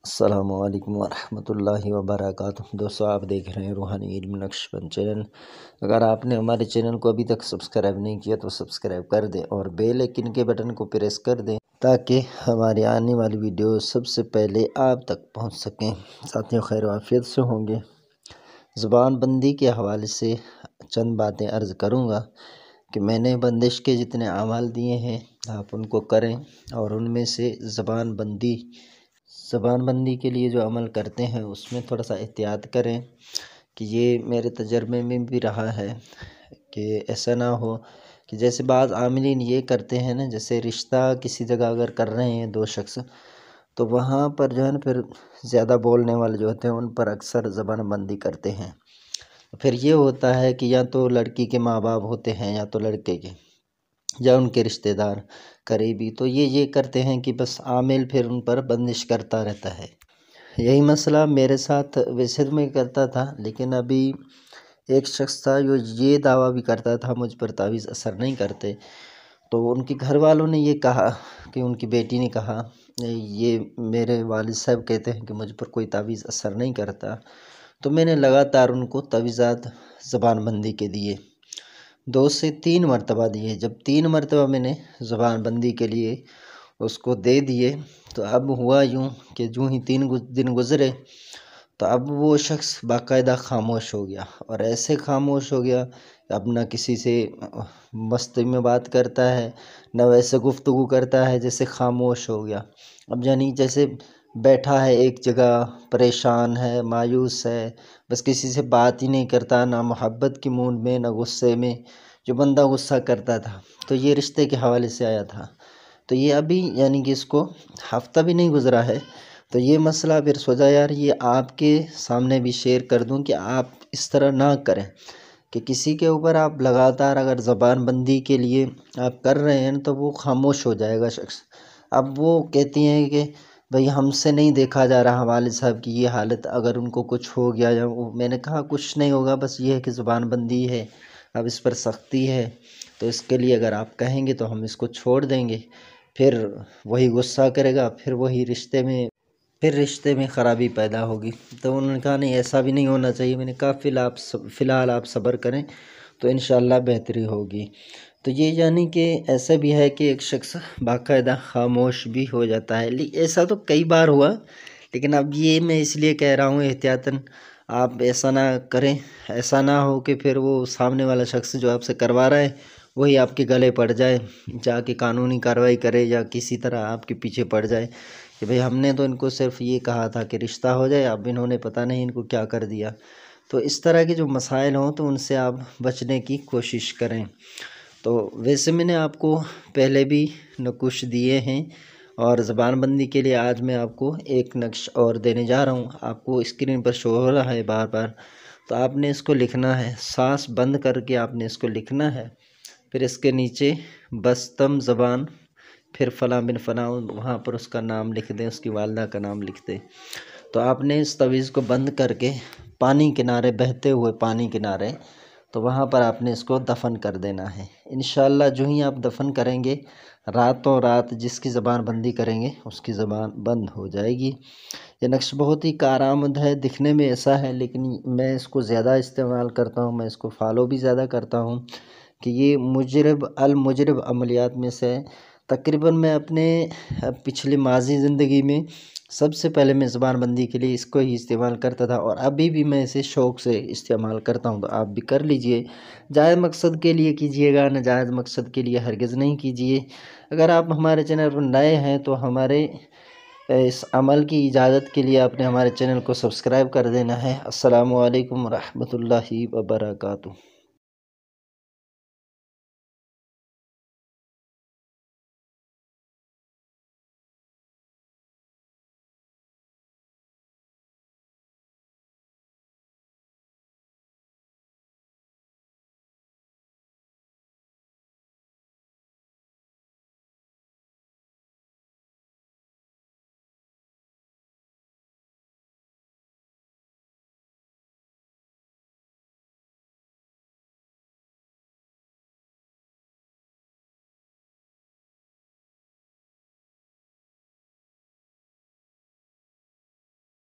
अस्सलामुअलैकुम वरहमतुल्लाहि वबरकातुहू। दोस्तों, आप देख रहे हैं रूहानी इल्म नक्शबंद चैनल। अगर आपने हमारे चैनल को अभी तक सब्सक्राइब नहीं किया तो सब्सक्राइब कर दें और बेल आइकन के बटन को प्रेस कर दें ताकि हमारी आने वाली वीडियो सबसे पहले आप तक पहुंच सकें। साथियों, खैर आफियत से होंगे। ज़ुबानबंदी के हवाले से चंद बातें अर्ज़ करूँगा कि मैंने बंदिश के जितने अमाल दिए हैं आप उनको करें और उनमें से ज़बानबंदी के लिए जो अमल करते हैं उसमें थोड़ा सा एहतियात करें कि ये मेरे तजर्बे में भी रहा है कि ऐसा ना हो कि जैसे बाज़ आमिलीन ये करते हैं ना, जैसे रिश्ता किसी जगह अगर कर रहे हैं दो शख्स तो वहाँ पर जो है ना फिर ज़्यादा बोलने वाले जो होते हैं उन पर अक्सर ज़बानबंदी करते हैं। फिर ये होता है कि या तो लड़की के माँ बाप होते हैं या तो लड़के के या उनके रिश्तेदार करीबी, तो ये करते हैं कि बस आमिल फिर उन पर बंदिश करता रहता है। यही मसला मेरे साथ वैसे तो मैं करता था, लेकिन अभी एक शख्स था जो ये दावा भी करता था मुझ पर तावीज़ असर नहीं करते। तो उनके घर वालों ने ये कहा कि उनकी बेटी ने कहा, ये मेरे वालिद साहब कहते हैं कि मुझ पर कोई तावीज़ असर नहीं करता। तो मैंने लगातार उनको तावीज़ात ज़बानबंदी के दिए, 2 से 3 मरतबा दिए। जब 3 मरतबा मैंने ज़बानबंदी के लिए उसको दे दिए तो अब हुआ यूँ कि जो ही 3 दिन गुज़रे तो अब वो शख्स बाकायदा ख़ामोश हो गया और ऐसे ख़ामोश हो गया अब ना किसी से मस्ती में बात करता है, ना वैसे गुफ्तगू करता है, जैसे ख़ामोश हो गया। अब यानी जैसे बैठा है एक जगह, परेशान है, मायूस है, बस किसी से बात ही नहीं करता, ना मोहब्बत की मूड में ना गुस्से में। जो बंदा गुस्सा करता था तो ये रिश्ते के हवाले से आया था, तो ये अभी यानी कि इसको हफ़्ता भी नहीं गुज़रा है। तो ये मसला फिर सोचा यार ये आपके सामने भी शेयर कर दूं कि आप इस तरह ना करें कि किसी के ऊपर आप लगातार अगर ज़बानबंदी के लिए आप कर रहे हैं तो वो खामोश हो जाएगा शख्स। अब वो कहती हैं कि भाई हमसे नहीं देखा जा रहा वालिद साहब की ये हालत, अगर उनको कुछ हो गया या मैंने कहा कुछ नहीं होगा, बस ये है कि ज़बानबंदी है, अब इस पर सख्ती है, तो इसके लिए अगर आप कहेंगे तो हम इसको छोड़ देंगे। फिर वही गुस्सा करेगा, फिर रिश्ते में ख़राबी पैदा होगी। तो उन्होंने कहा नहीं, ऐसा भी नहीं होना चाहिए। मैंने कहा फ़िलहाल आप सब्र करें तो इंशाअल्लाह बेहतरी होगी। तो ये यानी कि ऐसा भी है कि एक शख्स बाकायदा ख़ामोश भी हो जाता है। ऐसा तो कई बार हुआ, लेकिन अब ये मैं इसलिए कह रहा हूँ एहतियातन आप ऐसा ना करें, ऐसा ना हो कि फिर वो सामने वाला शख्स जो आपसे करवा रहा है वही आपके गले पड़ जाए, जाके कानूनी कार्रवाई करे या किसी तरह आपके पीछे पड़ जाए कि भाई हमने तो इनको सिर्फ ये कहा था कि रिश्ता हो जाए, अब इन्होंने पता नहीं इनको क्या कर दिया। तो इस तरह के जो मसाइल हों तो उनसे आप बचने की कोशिश करें। तो वैसे मैंने आपको पहले भी नकुश दिए हैं और ज़बानबंदी के लिए आज मैं आपको एक नक्श और देने जा रहा हूँ। आपको स्क्रीन पर शो हो रहा है बार बार, तो आपने इसको लिखना है, सांस बंद करके आपने इसको लिखना है। फिर इसके नीचे बस्तम ज़बान, फिर फ़लाँ बिन फ़लाँ, वहाँ पर उसका नाम लिख दें, उसकी वालदा का नाम लिख दें। तो आपने इस तवीज़ को बंद करके पानी किनारे, बहते हुए पानी किनारे, तो वहाँ पर आपने इसको दफन कर देना है। इंशाअल्लाह जो ही आप दफन करेंगे रातों रात जिसकी ज़बानबंदी करेंगे उसकी ज़बान बंद हो जाएगी। ये नक्श बहुत ही कारआमद है, दिखने में ऐसा है लेकिन मैं इसको ज़्यादा इस्तेमाल करता हूँ, मैं इसको फॉलो भी ज़्यादा करता हूँ कि ये मुजरब अमलियात में से है। तकरीबन मैं अपने पिछली माजी ज़िंदगी में सबसे पहले मैं ज़बानबंदी के लिए इसको ही इस्तेमाल करता था और अभी भी मैं इसे शौक़ से इस्तेमाल करता हूँ। तो आप भी कर लीजिए, जायज़ मकसद के लिए कीजिएगा, नाजायज़ मकसद के लिए हरगिज़ नहीं कीजिए। अगर आप हमारे चैनल पर नए हैं तो हमारे इस अमल की इजाज़त के लिए आपने हमारे चैनल को सब्सक्राइब कर देना है। अस्सलामु अलैकुम रहमतुल्लाहि व बरकातुहू।